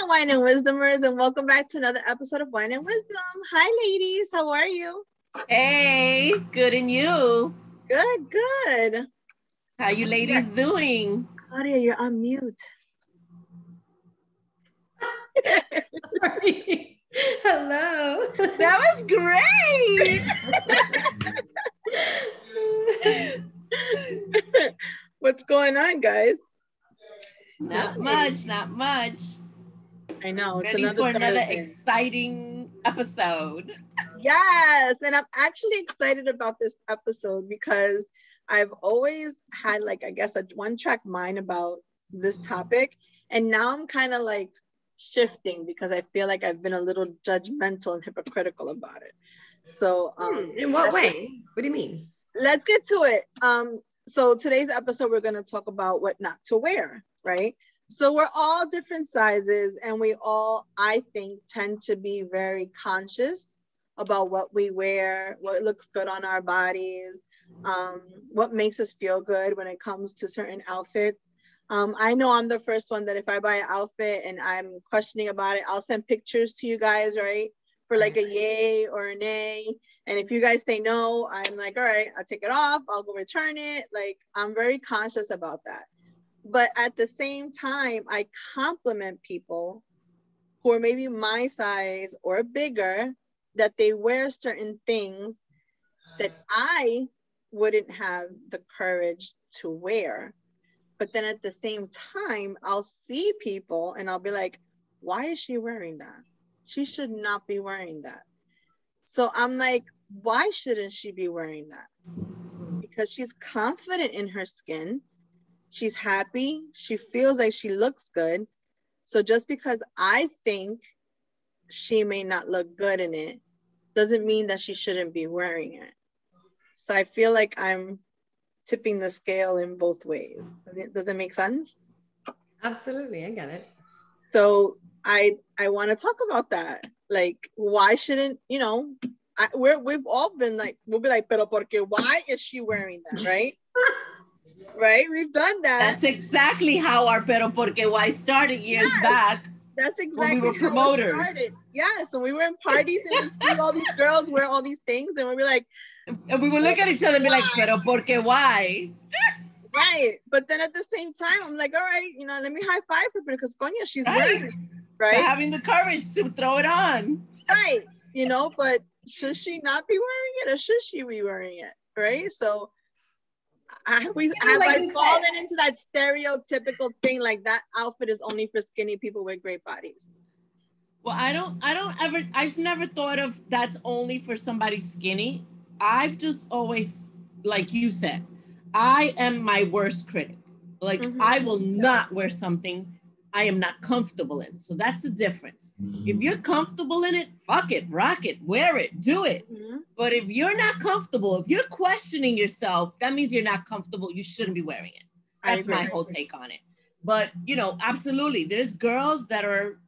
Wine and Wisdomers, and welcome back to another episode of Wine and Wisdom. Hi, ladies. How are you? Hey, good, and you? Good, good. How you ladies doing? Claudia, you're on mute. Sorry. Hello. That was great. What's going on, guys? Not much. I know. It's ready for another exciting episode. Yes, and I'm actually excited about this episode because I've always had, like, I guess, a one-track mind about this topic, and now I'm kind of like shifting because I feel like I've been a little judgmental and hypocritical about it. So, in what way? What do you mean? Let's get to it. So today's episode, we're going to talk about what not to wear, right? So we're all different sizes, and we all, I think, tend to be very conscious about what we wear, what looks good on our bodies, what makes us feel good when it comes to certain outfits. I know I'm the first one that if I buy an outfit and I'm questioning about it, I'll send pictures to you guys, right? For like a yay or a nay. And if you guys say no, I'm like, all right, I'll take it off. I'll go return it. Like, I'm very conscious about that. But at the same time, I compliment people who are maybe my size or bigger, that they wear certain things that I wouldn't have the courage to wear. But then at the same time, I'll see people and I'll be like, why is she wearing that? She should not be wearing that. So I'm like, why shouldn't she be wearing that? Because she's confident in her skin. She's happy. She feels like she looks good. So just because I think she may not look good in it doesn't mean that she shouldn't be wearing it. So I feel like I'm tipping the scale in both ways. Does it make sense? Absolutely, I get it. So I want to talk about that. Like, why shouldn't, you know, we've all been like, we'll be like, pero porque, why is she wearing that, right? Right? We've done that. That's exactly how our Pero Porque Why started years back. That's exactly when we were promoters. How it started. Yeah, so we were in parties and we see all these girls wear all these things, and we'd be like, and we would look at each other and be like, Pero Porque Why? Right. But then at the same time, I'm like, all right, you know, let me high five her because coño, she's wearing it, right? For having the courage to throw it on. Right. You know, but should she not be wearing it or should she be wearing it? Right. So I fallen into that stereotypical thing, like that outfit is only for skinny people with great bodies. Well, I've never thought of that's only for somebody skinny. I've just always, like you said, I am my worst critic. Like, I will not wear something I am not comfortable in. So that's the difference. If you're comfortable in it, fuck it, rock it, wear it, do it. But if you're not comfortable, if you're questioning yourself, that means you're not comfortable. You shouldn't be wearing it. That's my whole take on it. But, you know, absolutely. There's girls that are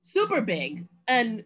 super big and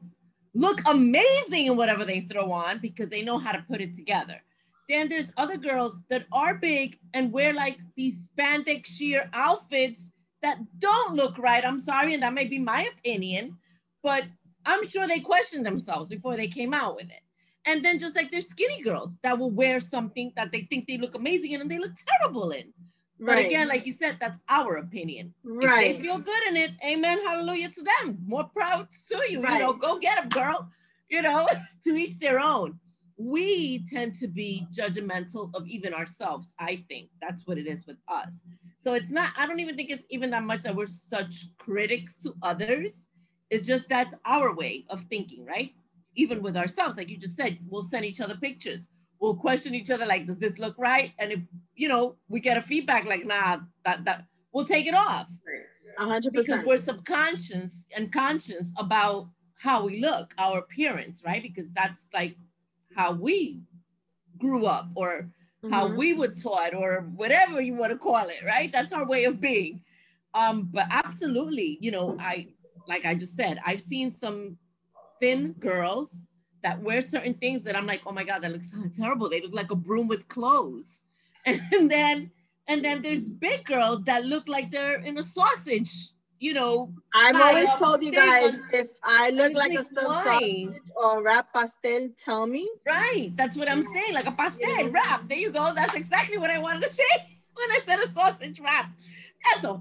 look amazing in whatever they throw on because they know how to put it together. Then there's other girls that are big and wear like these spandex sheer outfits that don't look right. I'm sorry, and that may be my opinion, but I'm sure they questioned themselves before they came out with it. And then just like there's skinny girls that will wear something that they think they look amazing in and they look terrible in. But again, like you said, that's our opinion. Right. If they feel good in it, amen, hallelujah to them. More proud to you. You know, go get them, girl. You know, to each their own. We tend to be judgmental of even ourselves, I think. That's what it is with us. So it's not, I don't even think it's even that much that we're such critics to others. It's just that's our way of thinking, right? Even with ourselves, like you just said, we'll send each other pictures. We'll question each other like, does this look right? And if, you know, we get a feedback like, nah, that we'll take it off. 100%. Because we're subconscious and conscious about how we look, our appearance, right? Because that's like how we grew up or how we were taught or whatever you want to call it, right? That's our way of being. But absolutely, you know, like I just said, I've seen some thin girls that wear certain things that I'm like, oh my God, that looks so terrible. They look like a broom with clothes. And then there's big girls that look like they're in a sausage you know, I've tie always up told you thing guys, on. if I look It's like a like, stuffed why? sausage or wrap pastel, tell me. Right. That's what I'm saying. Like a pastel You know? wrap. There you go. That's exactly what I wanted to say when I said a sausage wrap. Eso.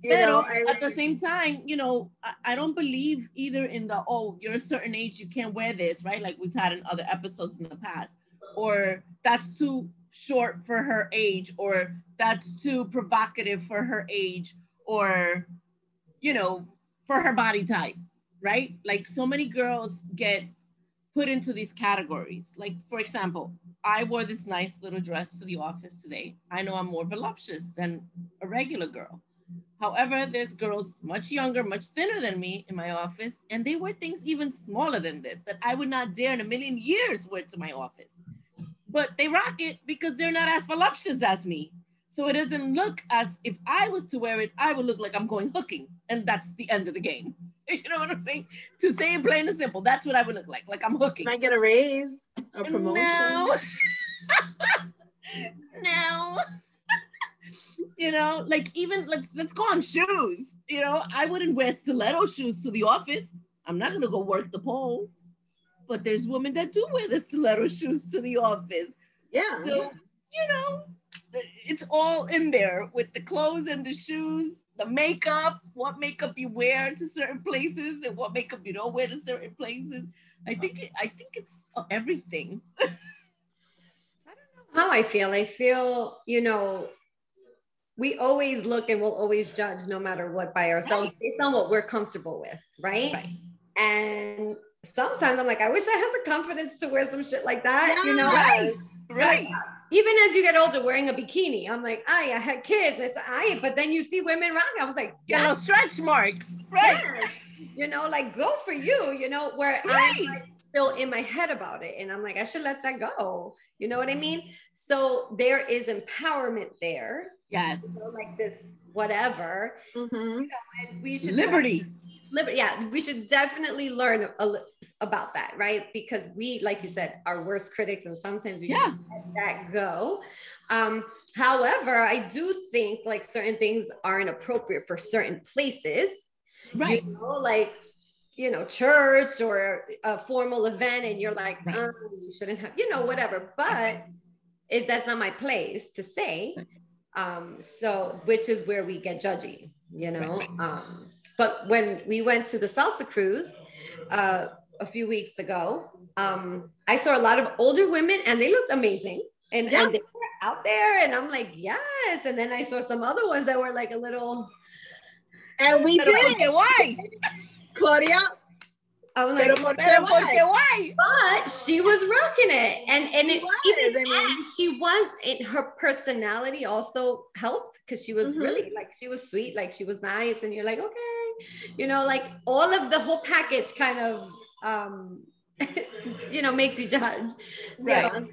You know, Pero I at the mean, same time, you know, I don't believe either in the, oh, you're a certain age, you can't wear this, right? Like we've had in other episodes in the past. Or that's too short for her age, or that's too provocative for her age, or, you know, for her body type, right? Like so many girls get put into these categories. Like, for example, I wore this nice little dress to the office today. I know I'm more voluptuous than a regular girl. However, there's girls much younger, much thinner than me in my office, and they wear things even smaller than this that I would not dare in a million years wear to my office. But they rock it because they're not as voluptuous as me. So it doesn't look as if I was to wear it, I would look like I'm going hooking. And that's the end of the game. You know what I'm saying? To say it plain and simple, that's what I would look like I'm hooking. might get a raise, a promotion. No. No. You know, like even let's go on shoes. You know, I wouldn't wear stiletto shoes to the office. I'm not gonna go work the pole. But there's women that do wear the stiletto shoes to the office. Yeah. So, you know, it's all in there with the clothes and the shoes, the makeup, what makeup you wear to certain places and what makeup you don't wear to certain places. I think it's everything. How I feel. I feel, you know, we always look and we'll always judge no matter what by ourselves, Right. based on what we're comfortable with, right? Right. And sometimes I'm like, I wish I had the confidence to wear some shit like that, you know? Right. Like, Right. even as you get older, wearing a bikini, I'm like, I had kids. It's but then you see women rock. I was like, Get those stretch marks. Right. yes. You know, like go for you, you know, where I'm like still in my head about it. And I'm like, I should let that go. You know what I mean? So there is empowerment there. Yes. You know, like this, whatever. Mm-hmm. You know, and we should Liberty. Yeah, we should definitely learn about that, right? Because we, like you said, are worst critics, and sometimes we should let that go. However, I do think like certain things are inappropriate for certain places, Right. you know, like, you know, church or a formal event, and you're like, you shouldn't have, you know, whatever. But that's not my place to say. So, which is where we get judgy, you know. But when we went to the salsa cruise a few weeks ago, I saw a lot of older women, and they looked amazing, and they were out there, and I'm like, yes. And then I saw some other ones that were like a little, and we did it. Why, Claudia? I was like, why? But she was rocking it, and it was. even, I mean, she was in her personality also helped, because she was really like, she was sweet, like she was nice, and you're like, okay, you know, like all of the whole package kind of you know, makes you judge, right?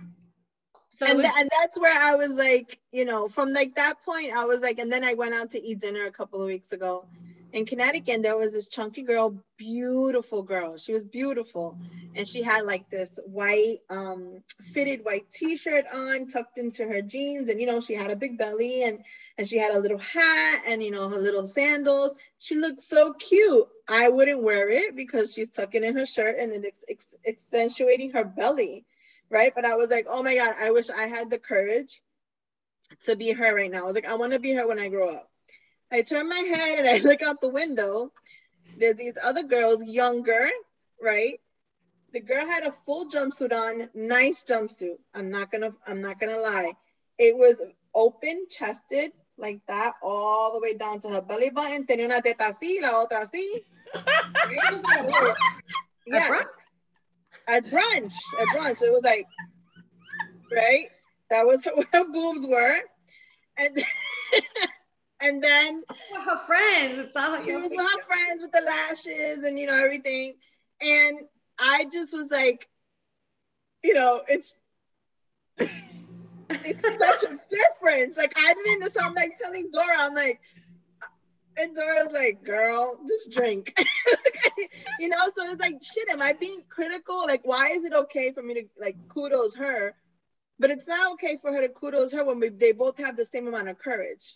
So and that's where I was like, you know, from like that point I was like, and then I went out to eat dinner a couple of weeks ago in Connecticut, and there was this chunky girl, beautiful girl. She was beautiful. And she had like this white, fitted white t-shirt on, tucked into her jeans. And, you know, she had a big belly, and she had a little hat and, you know, her little sandals. She looked so cute. I wouldn't wear it because she's tucking in her shirt and it's accentuating her belly, right? But I was like, oh my God, I wish I had the courage to be her right now. I was like, I want to be her when I grow up. I turn my head and I look out the window. There's these other girls, younger, right? The girl had a full jumpsuit on, nice jumpsuit. I'm not gonna lie. It was open chested like that, all the way down to her belly button. Tenía una teta así, la otra así. Yes. At brunch. It was like, right? That was where her boobs were. And and then her friends, it's all she was with her friends with the lashes and, you know, everything. And I just was like, you know, it's such a difference. Like, I didn't, so I'm like telling Dora, I'm like, and Dora's like, girl, just drink. You know, so it's like, shit, am I being critical? Like, why is it okay for me to like kudos her, but it's not okay for her to kudos her when they both have the same amount of courage?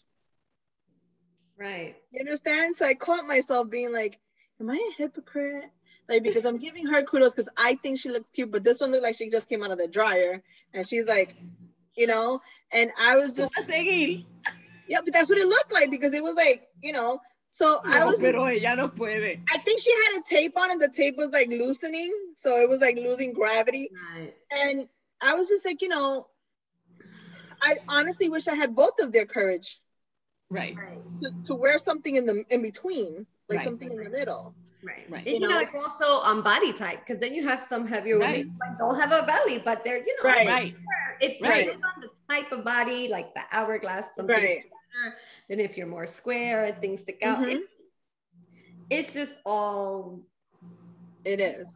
Right. You understand? So I caught myself being like, am I a hypocrite? Like, because I'm giving her kudos because I think she looks cute, but this one looked like she just came out of the dryer. And she's like, you know, and I was just, yeah, but that's what it looked like because it was like, you know, so I was just, I think she had a tape on and the tape was like loosening. So it was like losing gravity. Right. And I was just like, you know, I honestly wish I had both of their courage. Right. To wear something in between, like right. something in the middle. Right. Right. And you know, it's also body type because then you have some heavier women who like, don't have a belly, but they're, you know, right. It depends on the type of body, like the hourglass, something better than if you're more square and things stick out. It's just all. It is.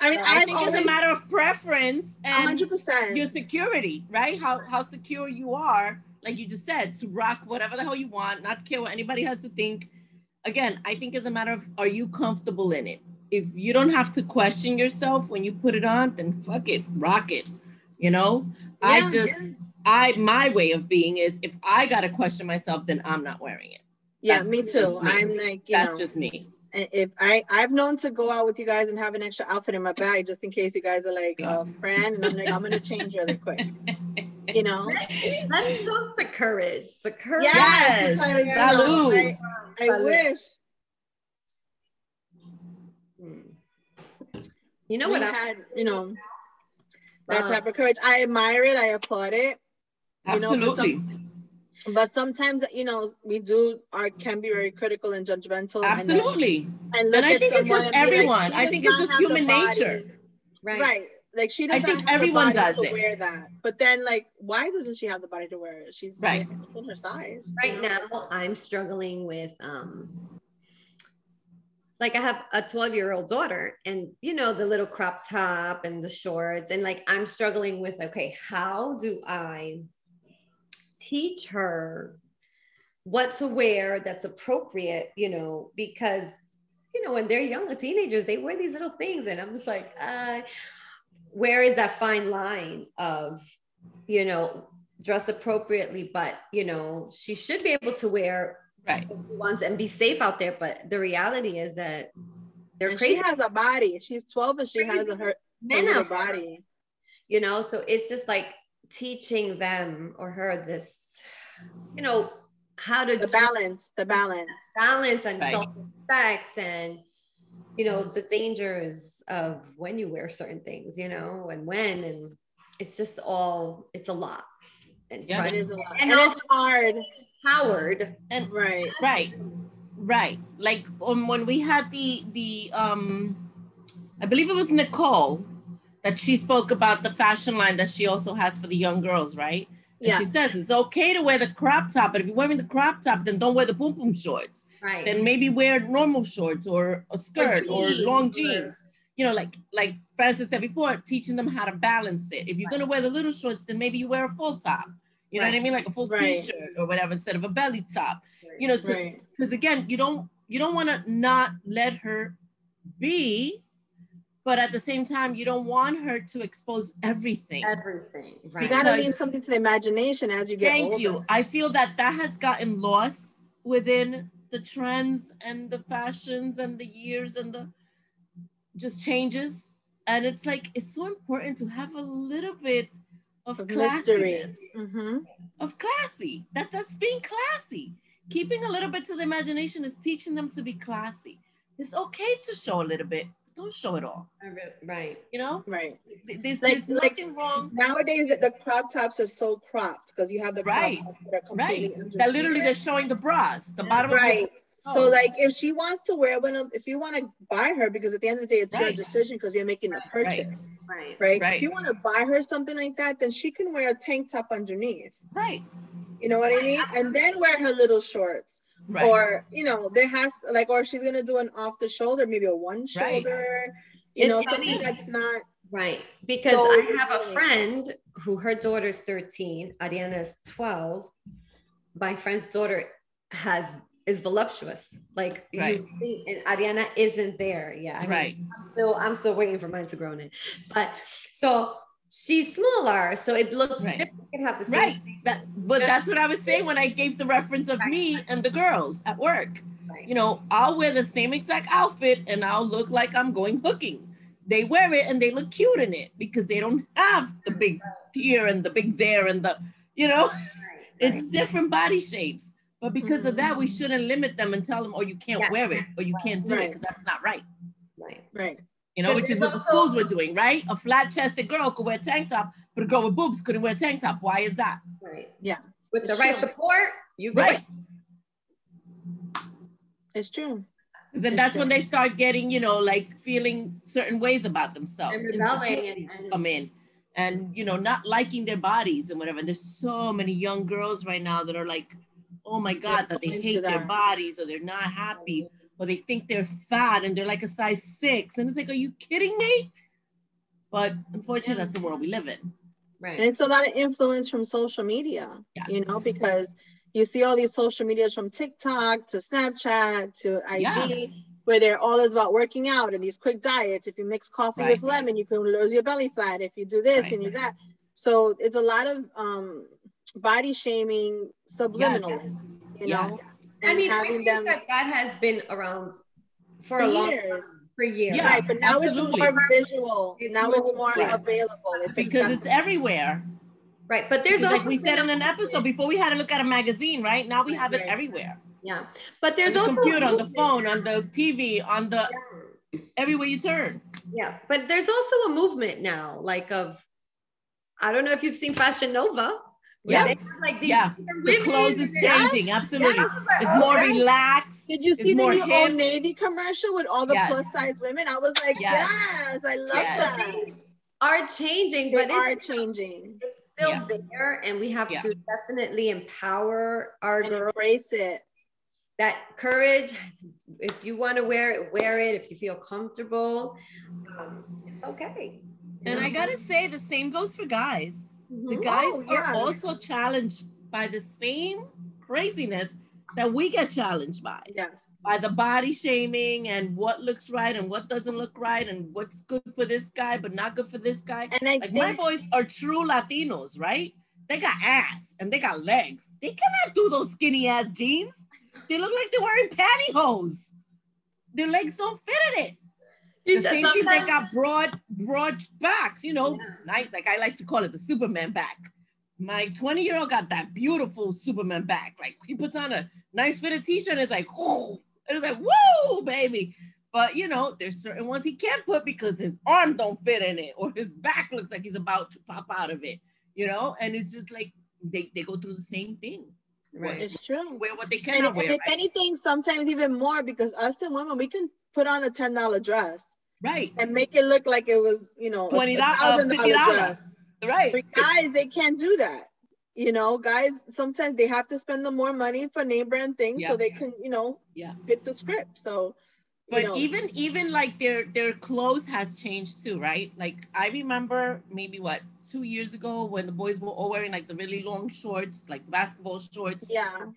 I mean, I think it's a matter of preference and 100%. your security, right? How secure you are, like you just said, to rock whatever the hell you want, not care what anybody has to think. Again, I think it's a matter of, are you comfortable in it? If you don't have to question yourself when you put it on, then fuck it, rock it. You know, my way of being is if I got to question myself, then I'm not wearing it. Yeah, me too. I'm like, that's just me. And if I've known to go out with you guys and have an extra outfit in my bag just in case you guys are like a friend, and I'm like, I'm gonna change really quick. You know, let's talk the courage. The courage. Yes. Salud. I wish. You know what I had, you know, that type of courage. I admire it. I applaud it. Absolutely. You know, but sometimes, you know, we can be very critical and judgmental. Absolutely. And I think it's just everyone. I think it's just human nature. Right. Like she doesn't have everyone the body does to it. Wear that. But then, like, why doesn't she have the body to wear it? She's in her size. Right now, I'm struggling with like I have a 12-year-old daughter and, you know, the little crop top and the shorts. And like, I'm struggling with, okay, how do I teach her what to wear that's appropriate, you know, because, you know, when they're young, teenagers, they wear these little things. And I'm just like, where is that fine line of, you know, dress appropriately, but, you know, she should be able to wear what she wants and be safe out there. But the reality is that they're crazy. She has a body. She's 12 and she has her little body. You know, so it's just like teaching them or her this, you know, how to balance and self-respect and, you know, the dangers of when you wear certain things, you know, and it's just all, it's a lot. And it is a lot. And it's hard. Howard. And right. Like when we had the I believe it was Nicole that she spoke about the fashion line that she also has for the young girls, right? And she says it's okay to wear the crop top, but if you're wearing the crop top, then don't wear the boom boom shorts. Right. Then maybe wear normal shorts or a skirt or long jeans. You know, like Francis said before, teaching them how to balance it. If you're gonna wear the little shorts, then maybe you wear a full top. You know what I mean? Like a full t-shirt or whatever instead of a belly top. You know, because again, you don't want to not let her be, but at the same time, you don't want her to expose everything. Right. You gotta leave something to the imagination as you get older. Thank you. I feel that has gotten lost within the trends and the fashions and the years and the just changes. And it's like, it's so important to have a little bit of classiness, of classy. That's being classy. Keeping a little bit to the imagination is teaching them to be classy. It's okay to show a little bit. Don't show it all. Right. You know? Right. There's nothing wrong. Nowadays, the crop tops are so cropped because you have the crop tops that are completely that literally they're showing the bras, the bottom of the So like if she wants to wear one, if you want to buy her, because at the end of the day, it's your decision because you're making the purchase. Right. If you want to buy her something like that, then she can wear a tank top underneath. Right. You know what I mean? And then wear her little shorts. Right. Or, you know, there has to, like, or she's going to do an off the shoulder, maybe a one shoulder, you know, something that's not. Right. Because I have a friend who her daughter's 13, Ariana's 12. My friend's daughter is voluptuous. Like, and Ariana isn't there yet. Right. I'm still waiting for mine to grow in. But so she's smaller, so it looks different. You can have the same but that's what I was saying when I gave the reference of me and the girls at work. You know, I'll wear the same exact outfit and I'll look like I'm going hooking. They wear it and they look cute in it because they don't have the big here and the big there and the, you know, it's different body shapes. But because of that, we shouldn't limit them and tell them, oh, you can't wear it or you can't do it because that's not right. Right. You know, which is what the schools were doing, right? A flat-chested girl could wear a tank top, but a girl with boobs couldn't wear a tank top. Why is that? Right. Yeah. With the right support, you go. Right. It's true. Because then that's when they start getting, you know, like feeling certain ways about themselves. And rebelling and come in and, you know, not liking their bodies and whatever. And there's so many young girls right now that are like, oh my God, that they hate their bodies or they're not happy or they think they're fat and they're like a size 6. And it's like, are you kidding me? But unfortunately, that's the world we live in. Right. And it's a lot of influence from social media, you know, because you see all these social medias from TikTok to Snapchat to IG, where they're all about working out and these quick diets. If you mix coffee with lemon, you can lose your belly fat. If you do this and you that. So it's a lot of body shaming subliminally, you know. And I mean, having I think them that has been around for a long time. For years. Yeah, right, but now it's more visual. Now it's more available. It's because it's everywhere. Right, but there's also like we said in an episode before, we had to look at a magazine, right? Now we have it everywhere. Yeah, but there's on the also computer, on the phone, on the TV, on the everywhere you turn. Yeah, but there's also a movement now, like of, I don't know if you've seen Fashion Nova. Yeah, they have like these the clothes is changing. Absolutely, it's more relaxed. Did you see the new Old Navy commercial with all the plus size women? I was like, yes, I love that. They are changing, but it's changing. It's still there, and we have to definitely empower our girls. Embrace it. That courage. If you want to wear it, wear it. If you feel comfortable, it's okay. And I gotta say, the same goes for guys. The guys are also challenged by the same craziness that we get challenged by. Yes. By the body shaming and what looks right and what doesn't look right and what's good for this guy but not good for this guy. And like my boys are true Latinos, right? They got ass and they got legs. They cannot do those skinny ass jeans. They look like they're wearing pantyhose. Their legs don't fit in it. The same thing, they got broad backs, you know, nice. Like I like to call it the Superman back. My 20-year-old got that beautiful Superman back. Like he puts on a nice fitted t-shirt and it's like, whoo, and it's like, woo, baby. But you know, there's certain ones he can't put because his arm don't fit in it or his back looks like he's about to pop out of it, you know? And it's just like, they go through the same thing. Right. It's true. Wear what they cannot wear. And if anything, sometimes even more because us and women, we can put on a $10 dress. Right. And make it look like it was, you know, $20, $50 dress. Right. For guys, they can't do that. You know, guys, sometimes they have to spend the more money for name brand things so they can, you know, fit the script. So, but you know. even like their clothes has changed too, right? Like I remember maybe 2 years ago when the boys were all wearing like the really long shorts, like basketball shorts,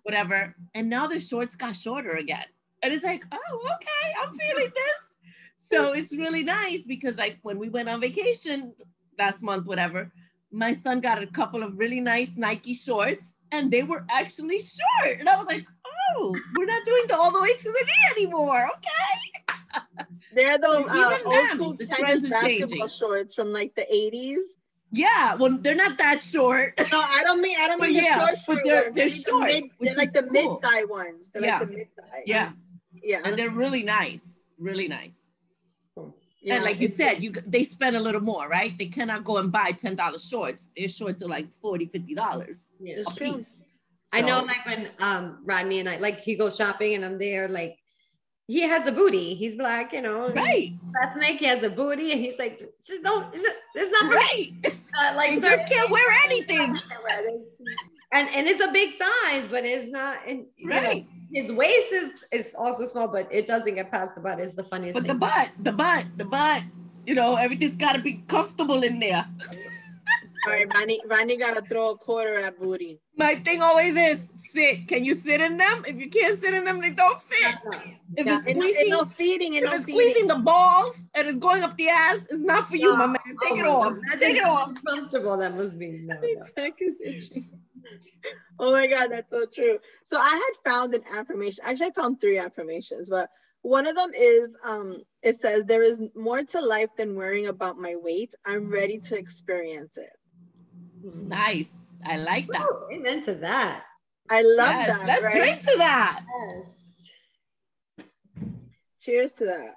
whatever. And now the shorts got shorter again. And it's like, oh, okay, I'm feeling this. So it's really nice because like when we went on vacation last month, whatever, my son got a couple of really nice Nike shorts and they were actually short. And I was like, oh, we're not doing all the way to the knee anymore. Okay. They're those old school tennis basketball shorts from like the 80s. Yeah, well, they're not that short. No, I don't mean the short but they're short. They're like the mid-thigh ones. They're like the mid-thigh. Yeah. Yeah. And they're really nice. Really nice. Yeah, and like you said, they spend a little more, right? They cannot go and buy $10 shorts. Their shorts are like $40, $50 a piece. So. I know, like when Rodney and I, like he goes shopping and I'm there, like he has a booty. He's black, you know. Right. Ethnic, he has a booty, and he's like, just don't. It's not right. Like you just can't wear anything. And it's a big size, but it's not. And right. You know, his waist is also small, but it doesn't get past the butt. It's the funniest but thing. the butt. You know, everything's got to be comfortable in there. All right, Ronnie got to throw a quarter at booty. My thing always is sit. Can you sit in them? If you can't sit in them, they don't fit. If it's squeezing, squeezing the balls and it's going up the ass, it's not for you, my man. Take it off. Take it off. Comfortable. That must be no. Back is itchy. Oh my God, that's so true. So I had found an affirmation. Actually, I found 3 affirmations, but one of them is, it says, there is more to life than worrying about my weight. I'm ready to experience it. Nice. I like that. Ooh, amen to that. I love Yes, that. let's right? drink to that. Yes. Cheers to that.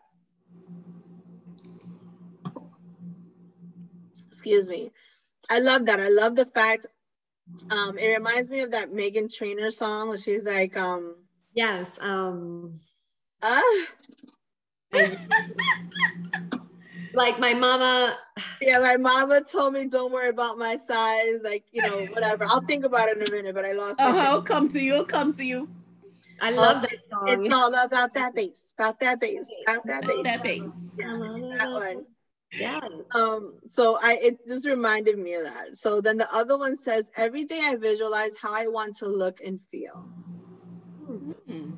Excuse me. I love that. I love the fact, it reminds me of that Megan Trainor song where she's like, Yes. Like my mama. Yeah, my mama told me don't worry about my size, like, you know, whatever. I'll think about it in a minute, but I lost my It'll come to you. It'll come to you. I love that song. It's all about that bass, about that bass, about that bass. That bass. Yeah, that one. Yeah. So it just reminded me of that. So then the other one says, every day I visualize how I want to look and feel. Mm.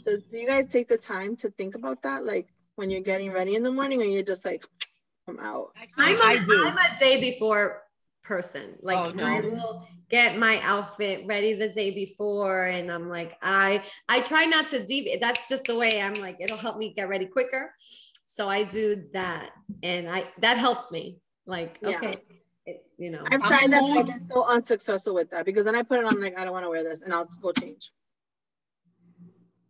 Do you guys take the time to think about that? Like when you're getting ready in the morning, or you're just like, I'm out? I'm a day before person. Like I will get my outfit ready the day before, and I'm like, I try not to deviate. That's just the way I'm like, it'll help me get ready quicker. So I do that, and that helps me. Like, okay, you know. I've tried that, but I've been so unsuccessful with that, because then I put it on, like, I don't want to wear this, and I'll go change.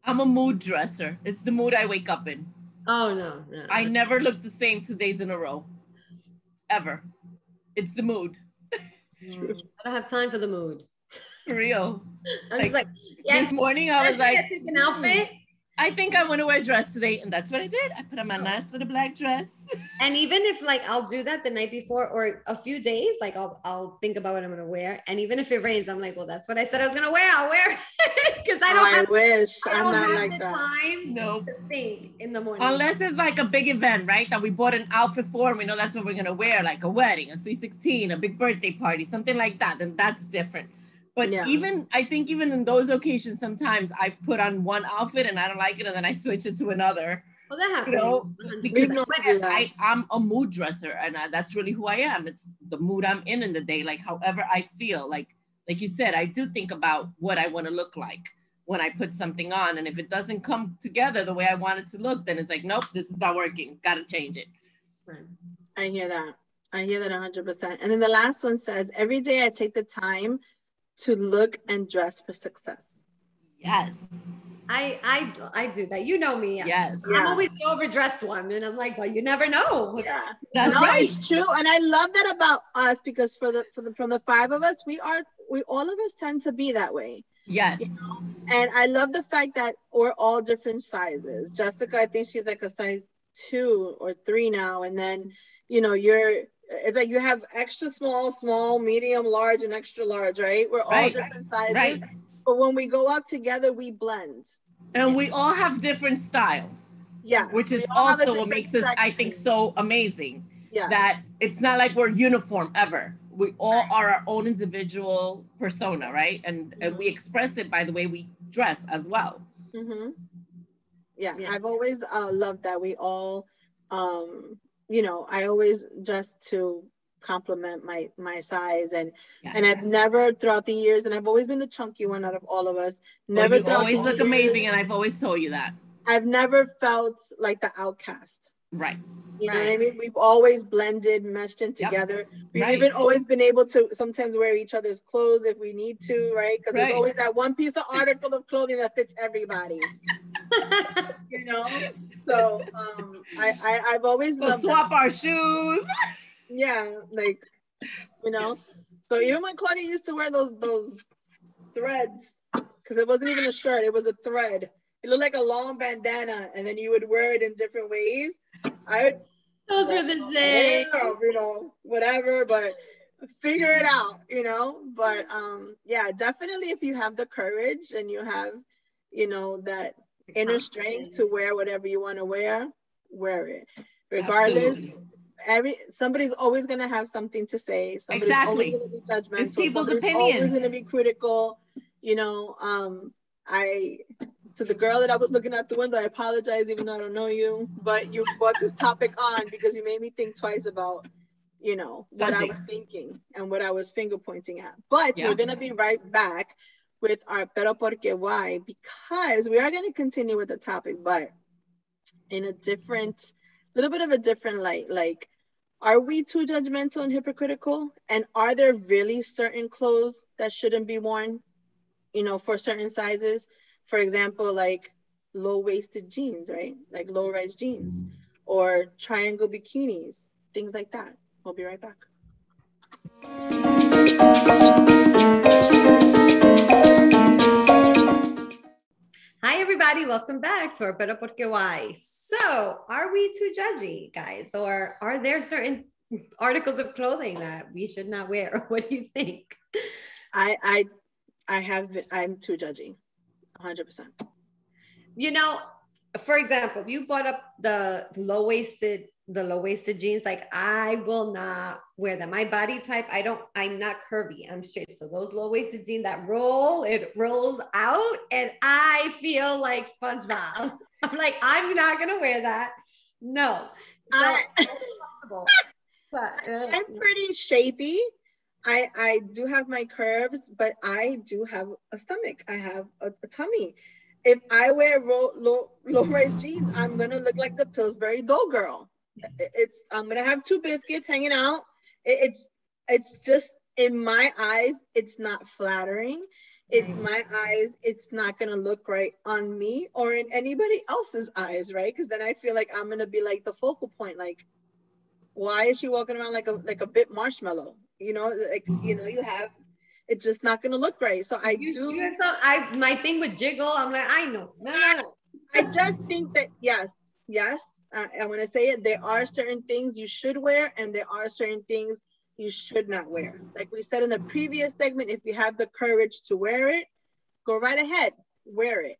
I'm a mood dresser. It's the mood I wake up in. Oh, no. I never look the same 2 days in a row. Ever. It's the mood. I don't have time for the mood. For real. I was like, yes, this morning I was like, I pick an outfit. I think I want to wear a dress today. And that's what I did. I put on my nice little black dress. And even if like I'll do that the night before or a few days, like I'll think about what I'm gonna wear. And even if it rains, I'm like, well, that's what I said I was gonna wear. I'll wear it. Because I don't have the time to think in the morning. Unless it's like a big event, right? That we bought an outfit for, and we know that's what we're gonna wear, like a wedding, a sweet 16, a big birthday party, something like that. Then that's different. But I think even in those occasions, sometimes I've put on one outfit and I don't like it, and then I switch it to another. Well, that happens. You know, because I'm a mood dresser, and that's really who I am. It's the mood I'm in the day, like however I feel. Like you said, I do think about what I want to look like when I put something on, and if it doesn't come together the way I want it to look, then it's like, nope, this is not working. Got to change it. I hear that. I hear that 100%. And then the last one says, every day I take the time to look and dress for success. Yes. I do that. You know me. Yes. I'm always the overdressed one. And I'm like, well, you never know. That's right. It's true. And I love that about us, because from the 5 of us, we all of us tend to be that way. Yes. You know? And I love the fact that we're all different sizes. Jessica, I think she's like a size 2 or 3 now. And then, you know, it's like you have extra small, medium, large, and extra large, right? We're all different sizes. Right. But when we go out together, we blend. And we all have different style. Yeah. Which is also what makes us, I think, so amazing. Yeah. That it's not like we're uniform ever. We all are our own individual persona, right? And we express it by the way we dress as well. Mm-hmm. Yeah. I've always loved that we all, you know, I always dress to compliment my size, and I've never throughout the years, and I've always been the chunky one out of all of us. Never you always look amazing, and I've always told you that. I've never felt like the outcast. Right. You know what I mean? We've always blended, meshed in together. We've even always been able to sometimes wear each other's clothes if we need to, right? Because there's always that one piece of article of clothing that fits everybody. You know? So I've always loved swap our shoes. Yeah, like, you know. So even when Claudia used to wear those threads, because it wasn't even a shirt, it was a thread. It looked like a long bandana, and then you would wear it in different ways. Those were the days. You know, whatever, but figure it out, you know. But yeah, definitely if you have the courage and you have, you know, that inner strength to wear whatever you want to wear it. Regardless. Absolutely. Somebody's always going to have something to say. Somebody's always going to be judgmental. It's people's opinions. Always going to be critical. You know, to the girl that I was looking out the window, I apologize, even though I don't know you, but you brought this topic on because you made me think twice about, you know, what I was thinking and what I was finger pointing at. But we're going to be right back with our pero porque why, because we are going to continue with the topic, but in a little bit of a different light. Like, are we too judgmental and hypocritical? And are there really certain clothes that shouldn't be worn, you know, for certain sizes? For example, like low-waisted jeans, right? Like low-rise jeans or triangle bikinis, things like that. We'll be right back. Hi, everybody. Welcome back to our Pero Porque Why. So, are we too judgy, guys? Or are there certain articles of clothing that we should not wear? What do you think? I'm too judgy, 100%. You know, for example, you brought up the low-waisted jeans. Like, I will not wear them. My body type, I'm not curvy, I'm straight. So those low-waisted jeans that rolls out and I feel like SpongeBob. I'm like, I'm not gonna wear that. No. So but, I'm pretty shapy. I do have my curves, but I do have a stomach. I have a tummy. If I wear low-rise jeans, I'm gonna look like the Pillsbury Dough girl. I'm gonna have two biscuits hanging out. It's just, in my eyes, it's not flattering. In my eyes, it's not gonna look right on me or in anybody else's eyes, right? Because then I feel like I'm gonna be like the focal point. Like, why is she walking around like a bit marshmallow? You know, like, you know, it's just not gonna look right. So my thing with jiggle, I'm like, I know. No. I just think that yes, I'm gonna say it. There are certain things you should wear, and there are certain things you should not wear. Like we said in the previous segment, if you have the courage to wear it, go right ahead, wear it.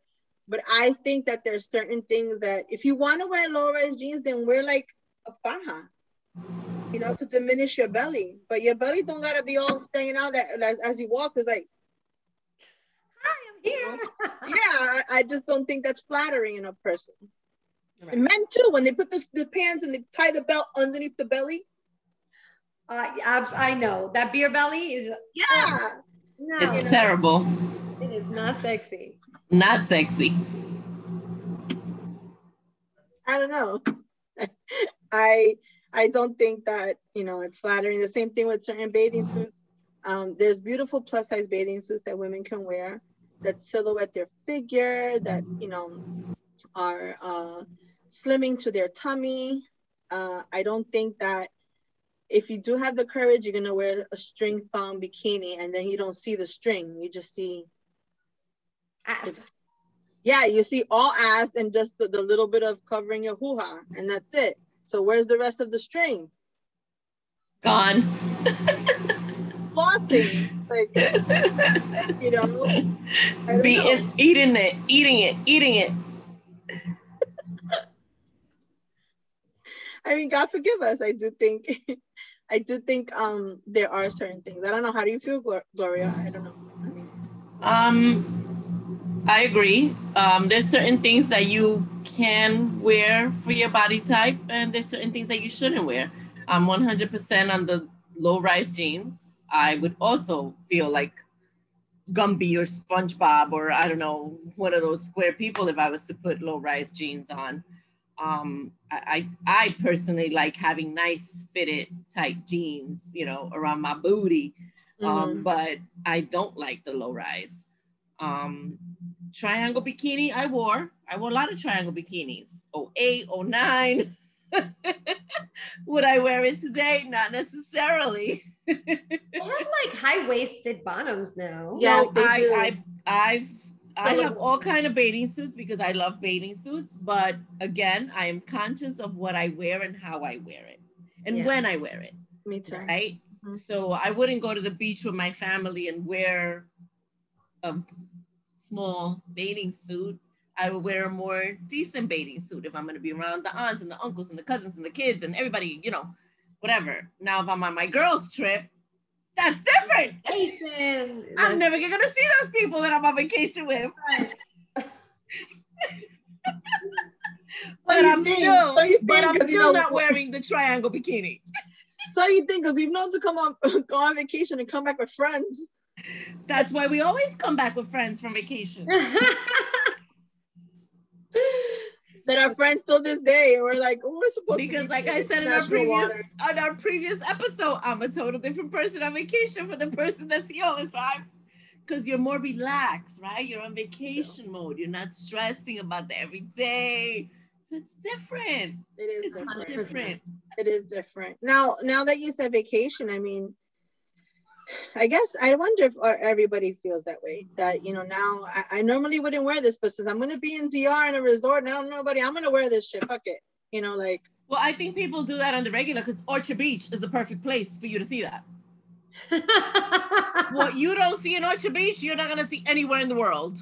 But I think that there's certain things that if you want to wear low-rise jeans, then wear like a faja, you know, to diminish your belly. But your belly don't gotta be all staying out as you walk. It's like, hi, I'm here. Yeah, I just don't think that's flattering in a person. Right. And men too, when they put the pants and they tie the belt underneath the belly. I know that beer belly is. Yeah. No, it's terrible. It is not sexy. Not sexy. I don't know. I don't think that, you know, it's flattering. The same thing with certain bathing suits. There's beautiful plus size bathing suits that women can wear that silhouette their figure, that, you know, are slimming to their tummy. I don't think that if you do have the courage, you're gonna wear a string thong bikini and then you don't see the string, you just see ass. Yeah, you see all ass and just the little bit of covering your hoo-ha, and that's it. So where's the rest of the string? Gone. Flossing, like, you know, eating it. I mean, God forgive us. I do think there are certain things. I don't know. How do you feel, Gloria? I don't know. I agree. There's certain things that you can wear for your body type, and there's certain things that you shouldn't wear. I'm 100% on the low-rise jeans. I would also feel like Gumby or SpongeBob or I don't know, one of those square people if I was to put low-rise jeans on. I personally like having nice fitted tight jeans, you know, around my booty, but I don't like the low-rise. Triangle bikini, I wore a lot of triangle bikinis. 08, 09. Would I wear it today? Not necessarily. They have like high-waisted bottoms now. Yes, no, they do. I have all kind of bathing suits because I love bathing suits. But again, I am conscious of what I wear and how I wear it and when I wear it. Me too. Right? So I wouldn't go to the beach with my family and wear a small bathing suit. I would wear a more decent bathing suit if I'm going to be around the aunts and the uncles and the cousins and the kids and everybody, you know, whatever. Now, if I'm on my girls' trip, that's different. I'm never going to see those people that I'm on vacation with. But I'm still not wearing the triangle bikini. So you think, because we've known to go on vacation and come back with friends. That's why we always come back with friends from vacation. That are friends till this day, and we're like, oh, we're supposed to. Because, like I said in our previous episode, I'm a total different person on vacation from the person that's here all the time. Because you're more relaxed, right? You're on vacation mode. You're not stressing about the everyday. So it's different. It is different. It is different. Now that you said vacation, I mean, I guess I wonder if everybody feels that way. That, you know, now I normally wouldn't wear this, but since I'm going to be in DR in a resort, now nobody, I'm going to wear this shit. Fuck it. You know, like. Well, I think people do that on the regular because Orchard Beach is the perfect place for you to see that. What you don't see in Orchard Beach, you're not going to see anywhere in the world.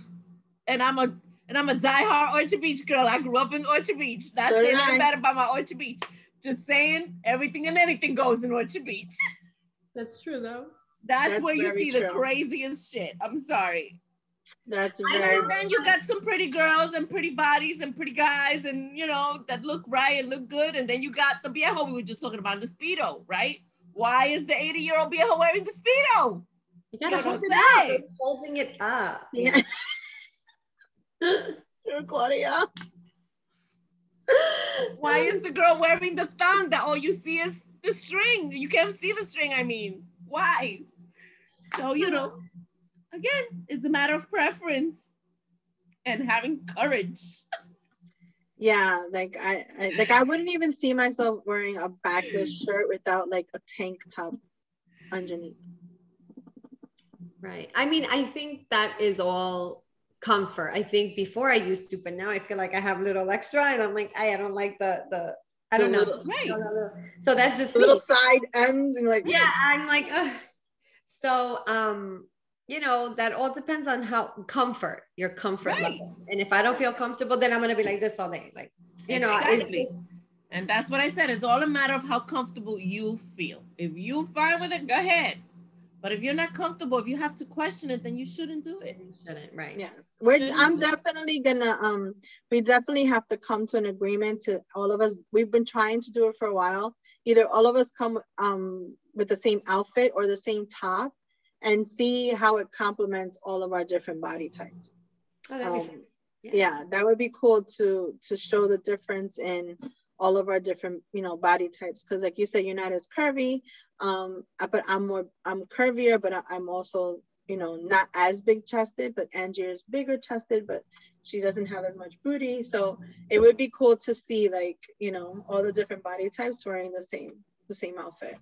And I'm a diehard Orchard Beach girl. I grew up in Orchard Beach. Not saying nothing bad about my Orchard Beach. Just saying everything and anything goes in Orchard Beach. That's true, though. That's where you see the craziest shit. I'm sorry. That's very. And then you got some pretty girls and pretty bodies and pretty guys and, you know, that look right and look good. And then you got the viejo we were just talking about, the Speedo, right? Why is the 80-year-old viejo wearing the Speedo? You gotta hold it up. Holding it up. Yeah. Sure, Claudia. Why is the girl wearing the thong that all you see is the string? You can't see the string, I mean. Why? So, you know, again, it's a matter of preference and having courage. Yeah, like I wouldn't even see myself wearing a backless shirt without like a tank top underneath. Right. I mean, I think that is all comfort. I think before I used to, but now I feel like I have a little extra and I'm like, I don't like the I don't know. Right. So that's just little side ends and like, yeah, I'm like, ugh. So, you know, that all depends on your comfort level. And if I don't feel comfortable, then I'm going to be like this all day. Like, you know, and that's what I said. It's all a matter of how comfortable you feel. If you fine with it, go ahead. But if you're not comfortable, if you have to question it, then you shouldn't do it. You shouldn't, right? Yes. I'm definitely gonna we definitely have to come to an agreement to all of us. We've been trying to do it for a while. Either all of us come with the same outfit or the same top and see how it complements all of our different body types. Yeah, that would be cool to show the difference in all of our different, you know, body types. Because like you said, you're not as curvy, but I'm curvier, but I'm also, you know, not as big chested, but Angie is bigger chested, but she doesn't have as much booty. So it would be cool to see, like, you know, all the different body types wearing the same outfit.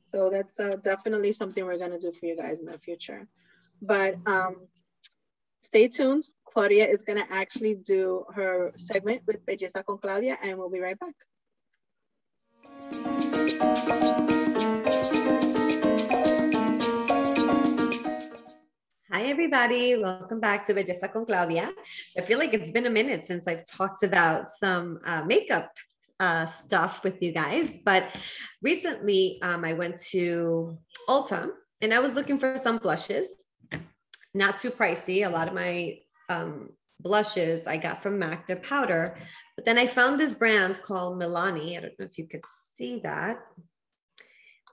So that's definitely something we're going to do for you guys in the future. But stay tuned. Claudia is going to actually do her segment with Belleza con Claudia, and we'll be right back. Hi, everybody. Welcome back to Belleza con Claudia. So I feel like it's been a minute since I've talked about some makeup stuff with you guys, but recently I went to Ulta and I was looking for some blushes, not too pricey. A lot of my blushes I got from MAC, they're powder, but then I found this brand called Milani. I don't know if you could see that.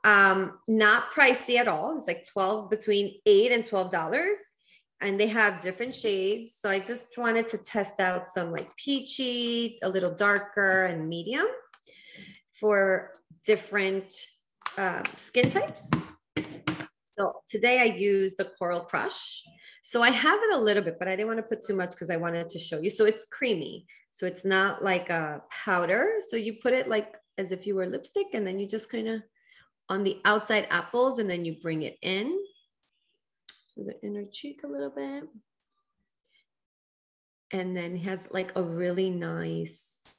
Not pricey at all. It's like between $8 and $12. And they have different shades. So I just wanted to test out some like peachy, a little darker and medium for different skin types. So today I used the Coral Crush. So I have it a little bit, but I didn't want to put too much because I wanted to show you. So it's creamy. So it's not like a powder. So you put it like as if you were lipstick, and then you just kind of on the outside apples, and then you bring it in to the inner cheek a little bit. And then it has like a really nice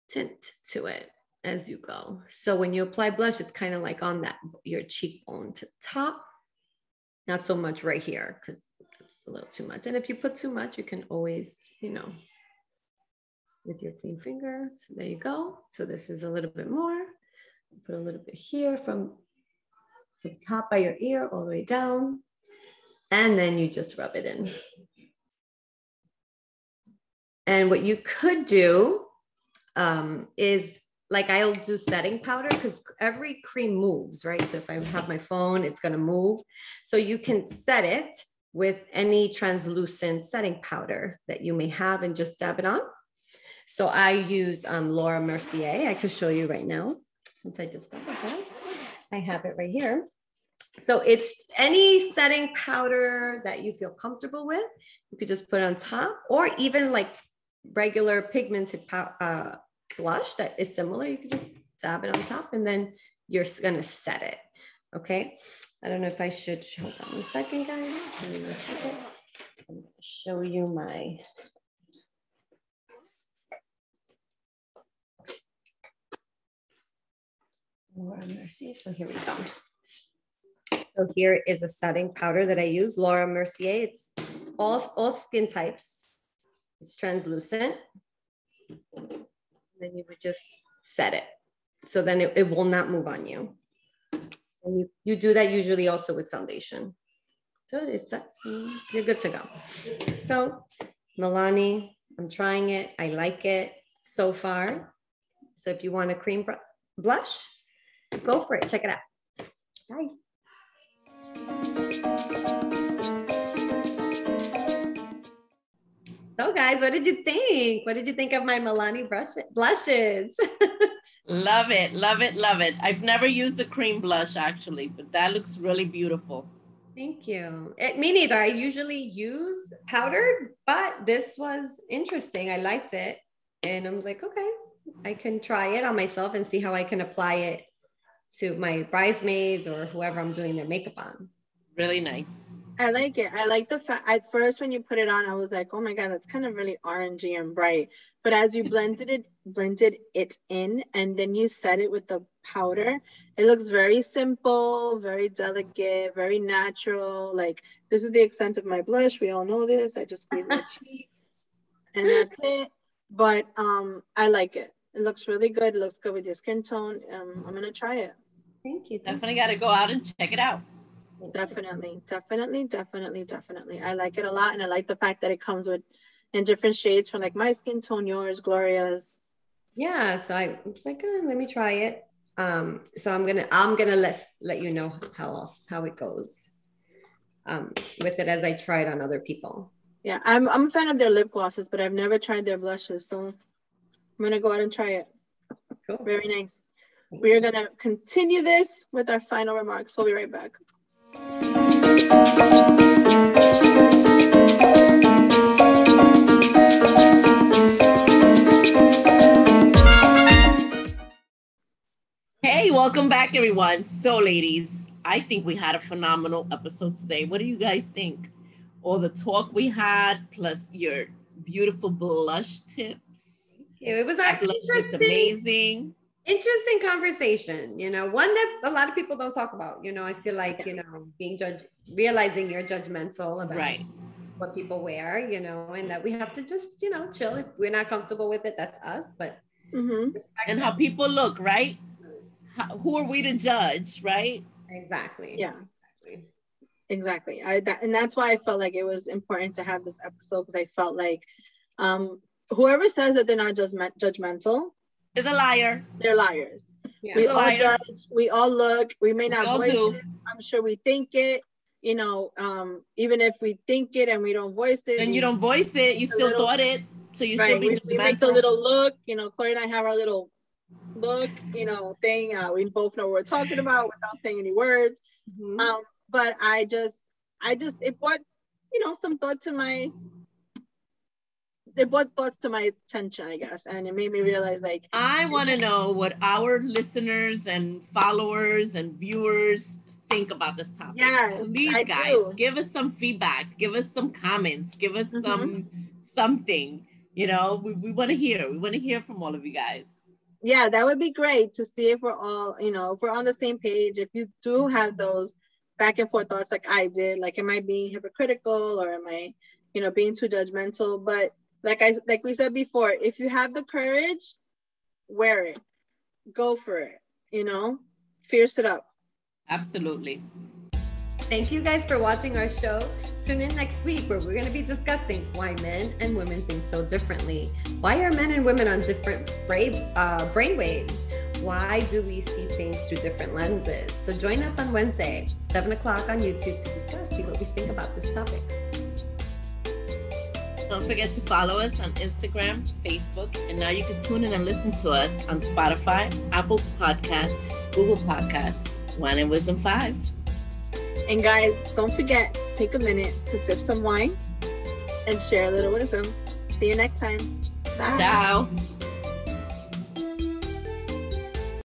tint to it as you go. So when you apply blush, it's kind of like on your cheekbone to the top. Not so much right here because it's a little too much. And if you put too much, you can always, you know, with your clean finger. So there you go. So this is a little bit more. Put a little bit here from the top by your ear all the way down. And then you just rub it in. And what you could do is like I'll do setting powder because every cream moves, right? So if I have my phone, it's going to move. So you can set it with any translucent setting powder that you may have and just dab it on. So I use Laura Mercier. I could show you right now since I just done that. I have it right here. So it's any setting powder that you feel comfortable with. You could just put it on top, or even like regular pigmented blush that is similar. You could just dab it on top and then you're going to set it. Okay. I don't know if I should, hold on a second, guys. Give me a second. I'm going to show you my Laura Mercier. So here we go. So here is a setting powder that I use, Laura Mercier. It's all skin types. It's translucent. Then you would just set it. So then it will not move on you. And you do that usually also with foundation. So it's set, you're good to go. So Milani, I'm trying it. I like it so far. So if you want a cream blush, go for it. Check it out. Bye. So guys, what did you think? What did you think of my Milani blushes? Love it, love it, love it. I've never used a cream blush actually, but that looks really beautiful. Thank you. Me neither. I usually use powdered, but this was interesting. I liked it. And I'm like, okay, I can try it on myself and see how I can apply it to my bridesmaids or whoever I'm doing their makeup on. Really nice. I like it. I like the fact, at first when you put it on, I was like, oh my God, that's kind of really orangey and bright. But as you blended it in, and then you set it with the powder, it looks very simple, very delicate, very natural. Like, this is the extent of my blush. We all know this. I just squeeze my cheeks and that's it. But I like it. It looks really good. It looks good with your skin tone. I'm going to try it. Thank you. Definitely got to go out and check it out. Definitely. I like it a lot. And I like the fact that it comes in different shades from like my skin tone, yours, Gloria's. Yeah. So I was like, oh, let me try it. So I'm gonna let you know how it goes with it as I try it on other people. Yeah, I'm a fan of their lip glosses, but I've never tried their blushes. So I'm gonna go out and try it. Cool. Very nice. We are gonna continue this with our final remarks. We'll be right back. Hey, welcome back, everyone. So, ladies, I think we had a phenomenal episode today. What do you guys think? All the talk we had, plus your beautiful blush tips. It was our blush looked amazing. Interesting conversation, one that a lot of people don't talk about. I feel like, realizing you're judgmental about what people wear, and that we have to just, chill. If we're not comfortable with it, that's us. But and how people look, right? Who are we to judge, right? Exactly. Yeah. Exactly. And that's why I felt like it was important to have this episode, because I felt like whoever says that they're not judgmental is a liar. They're liars. Yeah. We all judge. We all look. We may not voice do. it. I'm sure we think it. Even if we think it and we don't voice it. And you don't voice it, you still thought it. So you still be judgmental. We make the little look. Chloe and I have our little look, thing. We both know what we're talking about without saying any words. Mm-hmm. But it brought, some thought to my. It brought thoughts to my attention, I guess, and it made me realize, like, I want to know what our listeners and followers and viewers think about this topic. Yes, please, guys, give us some feedback, give us some comments, give us something. We want to hear. We want to hear from all of you guys. Yeah, that would be great to see if we're all, if we're on the same page. If you do have those back and forth thoughts like I did, like, am I being hypocritical or am I, being too judgmental? But like we said before, if you have the courage, wear it, go for it, fierce it up. Absolutely. Thank you guys for watching our show. Tune in next week where we're going to be discussing why men and women think so differently. Why are men and women on different brain waves? why do we see things through different lenses? So join us on Wednesday, 7 o'clock on YouTube to discuss, see what we think about this topic. Don't forget to follow us on Instagram, Facebook, and now you can tune in and listen to us on Spotify, Apple Podcasts, Google Podcasts, Wine and Wisdom 5. And guys, don't forget to take a minute to sip some wine and share a little wisdom. See you next time. Bye. Ciao.